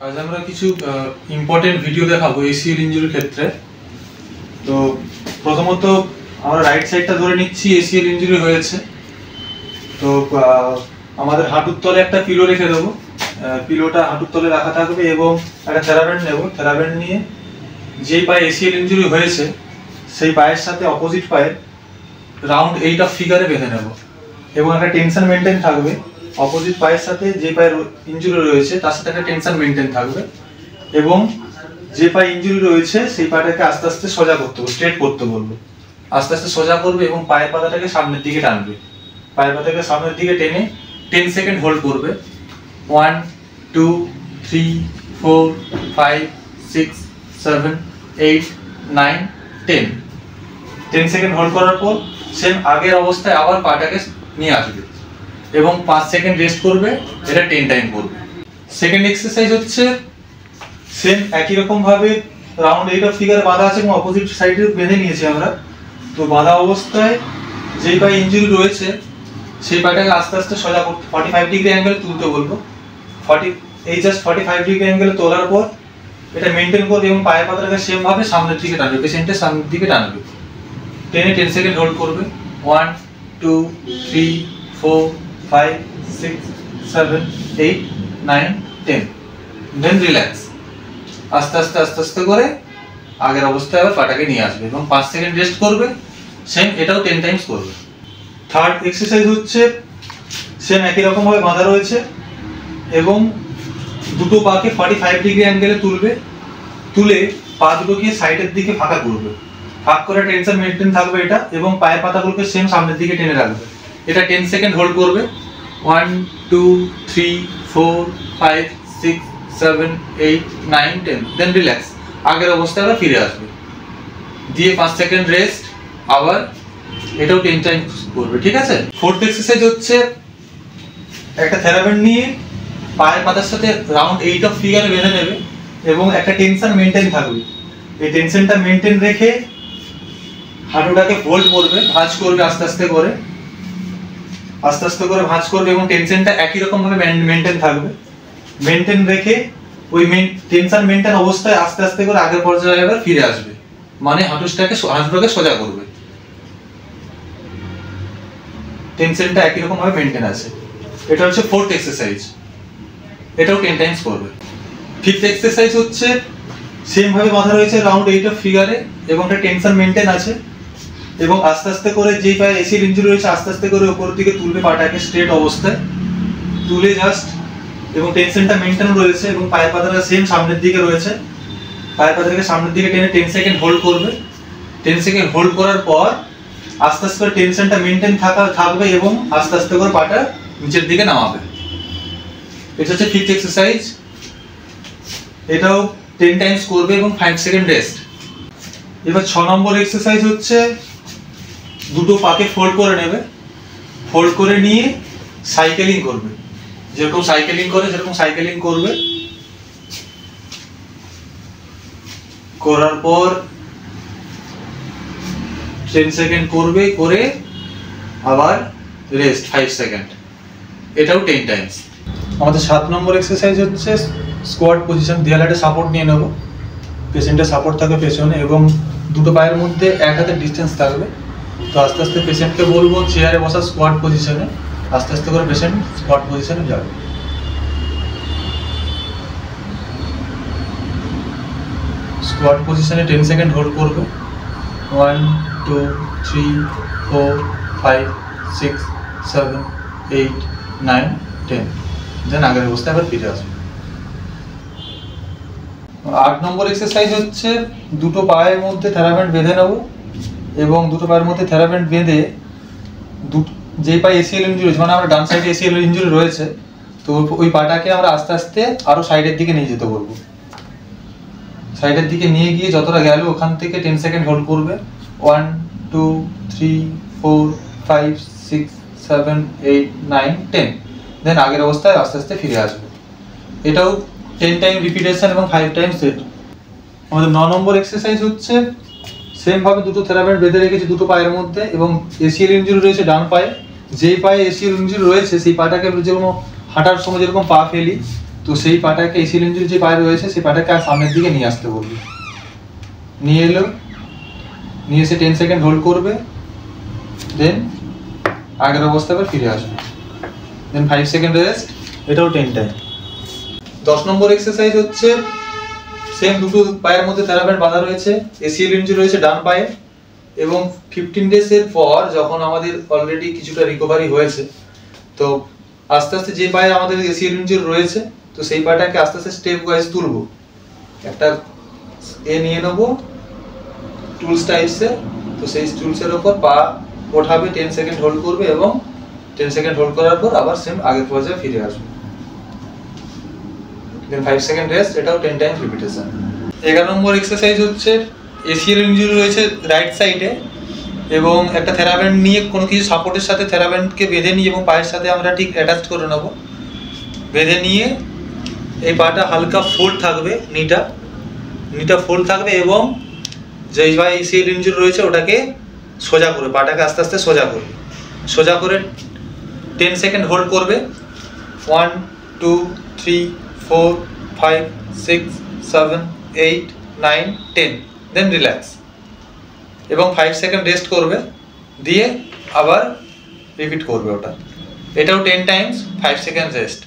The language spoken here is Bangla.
আজ আমরা কিছু ইম্পর্টেন্ট ভিডিও দেখাবো এসিএল ইনজুরির ক্ষেত্রে। তো প্রথমত আমরা রাইট সাইডটা ধরে নিচ্ছি, এসিএল ইনজুরি হয়েছে। তো আমাদের হাঁটুর তলে একটা পিলো রেখে দেবো, পিলোটা হাঁটুর তলে রাখা থাকবে এবং একটা থেরাব্যান্ড নেব। থেরাব্যান্ড নিয়ে যেই পায়ে এসিএল ইনজুরি হয়েছে সেই পায়ের সাথে অপোজিট পায়ের রাউন্ড 8 অফ ফিগারে বেঁধে নেব এবং একটা টেনশন মেনটেন থাকবে। অপোজিট পায়ের সাথে যে পায়ের ইনজুরি রয়েছে তার সাথে একটা টেনশন মেনটেন থাকবে এবং যে পায়ে ইনজুরি রয়েছে সেই পাটাকে আস্তে আস্তে সোজা করতে হবে, স্ট্রেট করতে বলবো। আস্তে আস্তে সোজা করবে এবং পায়ের পাতাটাকে সামনের দিকে টানবে। পায়ের পাতাকে সামনের দিকে টেনে 10 সেকেন্ড হোল্ড করবে। 1 2 3 4 5 6 7 8 9 10 10 সেকেন্ড হোল্ড করার পর সেম আগের অবস্থায় আবার পাটাকে নিয়ে আসবে এবং 5 সেকেন্ড রেস্ট করবে। এটা 10 টাইম করবে। সেকেন্ড এক্সারসাইজ হচ্ছে সেম একই রকম ভাবে রাউন্ড 8 অফ ফিগার বাঁধা আছে এবং অপোজিট সাইডে বেঁধে নিয়েছি আমরা। তো বাঁধা অবস্থায় যেই পায়ে ইনজুরি রয়েছে সেই পাটাকে আস্তে আস্তে সোজা করতে 45 ডিগ্রি অ্যাঙ্গেলে তুলতে বলবো। 45 ডিগ্রি অ্যাঙ্গেলে তোলার পর এটা মেনটেন করবে এবং পায়ের পাতাটাকে সেম ভাবে সামনের দিকে টানবে, পেশেন্টের সামনের দিকে টানবে। টেনে 10 সেকেন্ড হোল্ড করবে। 1 2 3 4 5 6 7 8 9 10 দেন রিল্যাক্স। আস্তে আস্তে আস্তে আস্তে করে আগের অবস্থায় আবার পাটাকে নিয়ে আসবে এবং 5 সেকেন্ড রেস্ট করবে। সেম এটাও 10 টাইমস করবে। থার্ড এক্সারসাইজ হচ্ছে সেম একই রকম ভাবে বাঁধা রয়েছে এবং দুটো পাকে 45 ডিগ্রি অ্যাঙ্গেলে তুলবে। তুলে পা দুটোকে সাইডের দিকে ফাঁকা করবে। ফাঁক করে টেনশন মেনটেন থাকবে এটা এবং পায়ের পাতাগুলোকে সেম সামনের দিকে টেনে রাখবে। এটা 10 সেকেন্ড হোল্ড করবে। 1 2 3 4 5 6 7 8 9 10 দেন রিল্যাক্স। আগের অবস্থায় আবার ফিরে আসবে, দিয়ে 5 সেকেন্ড রেস্ট, আবার এটাও 10 টাইমস করবে। ঠিক আছে। ফোর্থ এক্সারসাইজ হচ্ছে একটা থেরাব্যান্ড নিয়ে পায়ের পাতার সাথে রাউন্ড 8 অফ ফিগারে বেঁধে নেবে এবং একটা টেনশন মেনটেন থাকবে। এই টেনশনটা মেনটেন রেখে হাঁটুটাকে ফোল্ড করবে, ভাঁজ করবে আস্তে আস্তে করে, আস্তে আস্তে করে ভাঁজ করবে এবং টেনশনটা একই রকম ভাবে মেনটেন থাকবে। মেনটেন রেখে ওই টেনশন মেনটেন অবস্থায় আস্তে আস্তে করে আগের পর্যায়ে আবার ফিরে আসবে, মানে হাঁটুটাকে সোজা করবে। টেনশনটা একই রকম ভাবে মেনটেন আছে। এটা হচ্ছে ফোর্থ এক্সারসাইজ, এটাও 10 টাইমস করবে। ফিফথ এক্সারসাইজ হচ্ছে সেম ভাবে বাঁধা রয়েছে রাউন্ড 8 অফ ফিগারে এবং একটা টেনশন মেনটেন আছে এবং আস্তে আস্তে করে যেই পায়ে এসিএল ইনজুরি রয়েছে আস্তে আস্তে করে উপরের দিকে তুলবে পাটাকে স্ট্রেট অবস্থায় তুলে জাস্ট, এবং টেনশনটা মেনটেন রয়েছে এবং পায়ের পাতাটা সেম সামনের দিকে রয়েছে। পায়ের পাতাটাকে সামনের দিকে টেনে 10 সেকেন্ড হোল্ড করবে। 10 সেকেন্ড হোল্ড করার পর আস্তে আস্তে করে টেনশনটা মেনটেন থাকবে এবং আস্তে আস্তে করে পাটা নিচের দিকে নামাবে। এটা হচ্ছে ফিফথ এক্সারসাইজ, এটাও 10 টাইমস করবে এবং 5 সেকেন্ড রেস্ট। এবার 6 নম্বর এক্সারসাইজ হচ্ছে দুটো পাকে ফোল্ড করে নেবে, ফোল্ড করে নিয়ে সাইকেলিং করবে। যেরকম সাইকেলিং করে সেরকম সাইকেলিং করবে। করার পর 10 সেকেন্ড করবে, করে আবার রেস্ট 5 সেকেন্ড। এটাও 10 টাইমস। আমাদের 7 নম্বর এক্সারসাইজ হচ্ছে স্কোয়াট পজিশন। দেয়ালে সাপোর্ট নিয়ে নেব, পেশেন্টের সাপোর্ট থাকবে পেছনে এবং দুটো পায়ের মধ্যে এক হাতের ডিস্টেন্স থাকবে। তো আস্তে আস্তে পেশেন্টকে বলবো চেয়ারে বসা স্কোয়াট পজিশনে, আস্তে আস্তে করে পেশেন্ট স্কোয়াট পজিশনে যাবে। স্কোয়াট পজিশনে 10 সেকেন্ড হোল্ড করবে। 1 2 3 4 5 6 7 8 9 10 দেন আগের অবস্থায় আবার ফিরে আসবে। 8 নম্বর এক্সারসাইজ হচ্ছে দুটো পায়ের মধ্যে থেরাব্যান্ড বেঁধে নেব এবং দুটো পায়ের মধ্যে থেরাব্যান্ড বেঁধে যে পায়ে এসিএল ইনজুরি রয়েছে, মানে আমরা ডান সাইডে এসিএল ইনজুরি রয়েছে, তো ওই পাটাকে আমরা আস্তে আস্তে আরো সাইডের দিকে নিয়ে যেতে বলবো। সাইডের দিকে নিয়ে গিয়ে যতটা গেল ওখান থেকে 10 সেকেন্ড হোল্ড করবে। 1 2 3 4 5 6 7 8 9 10 দেন আগের অবস্থায় আস্তে আস্তে ফিরে আসবে। এটাও 10 টাইম রিপিটেশন এবং 5 টাইমস সেট। আমাদের 9 নম্বর এক্সারসাইজ হচ্ছে সেম ভাবে দুটো থেরাব্যান্ড বেঁধে রেখেছি দুটো পায়ের মধ্যে এবং এসিএল ইনজুরি রয়েছে ডান পায়ে। যেই পায়ে এসিএল ইনজুরি রয়েছে সেই পাটাকে যেরকম হাঁটার সময় যেরকম পা ফেলি তো সেই পাটাকে এসিএল ইনজুরি যে পায়ে রয়েছে সেই পাটাকে আর সামনের দিকে নিয়ে আসতে বলবে। নিয়ে এলো, নিয়ে এসে 10 সেকেন্ড হোল্ড করবে, দেন আগের অবস্থায় আবার ফিরে আসবে, দেন 5 সেকেন্ড রেস্ট, এটাও 10 টাইম। 10 নম্বর এক্সারসাইজ হচ্ছে সেম দুটো পায়ের মধ্যে থেরাব্যান্ড বাঁধা রয়েছে, এসিএল ইনজুরি রয়েছে ডান পায়ে, এবং 15 ডেজের পর যখন আমাদের অলরেডি কিছুটা রিকভারি হয়েছে, তো আস্তে আস্তে যে পায়ে আমাদের এসিএল ইনজুরি রয়েছে তো সেই পাটাকে আস্তে আস্তে স্টেপ ওয়াইজ তুলবো। একটা নিয়ে নেবো টুলস টাইপসে, তো সেই টুলসের ওপর পা ওঠাবে, 10 সেকেন্ড হোল্ড করবে এবং 10 সেকেন্ড হোল্ড করার পর আবার সেম আগের পর্যায়ে ফিরে আসবে, দেন 5 সেকেন্ড রেস্ট, এটাও 10 টাইমস রিপিটেশন। 11 নম্বর এক্সারসাইজ হচ্ছে এসিএল ইনজুরি রয়েছে রাইট সাইডে, এবং একটা থেরাব্যান্ড নিয়ে কোনো কিছু সাপোর্টের সাথে থেরাব্যান্ডকে বেঁধে নিই এবং পায়ের সাথে আমরা ঠিক অ্যাটাচ করে নেব। বেঁধে নিয়ে এই পাটা হালকা ফোল্ড থাকবে, নিটা ফোল্ড থাকবে, এবং যেই পায়ে এসিএল ইনজুরি রয়েছে ওটাকে সোজা করে পাটাকে আস্তে আস্তে সোজা করে 10 সেকেন্ড হোল্ড করবে, 1 2 3 4 5 6 7 8 9 10, দেন রিল্যাক্স এবং 5 সেকেন্ড রেস্ট করবে, দিয়ে আবার রিপিট করবে ওটা, এটাও 10 টাইমস 5 সেকেন্ড রেস্ট।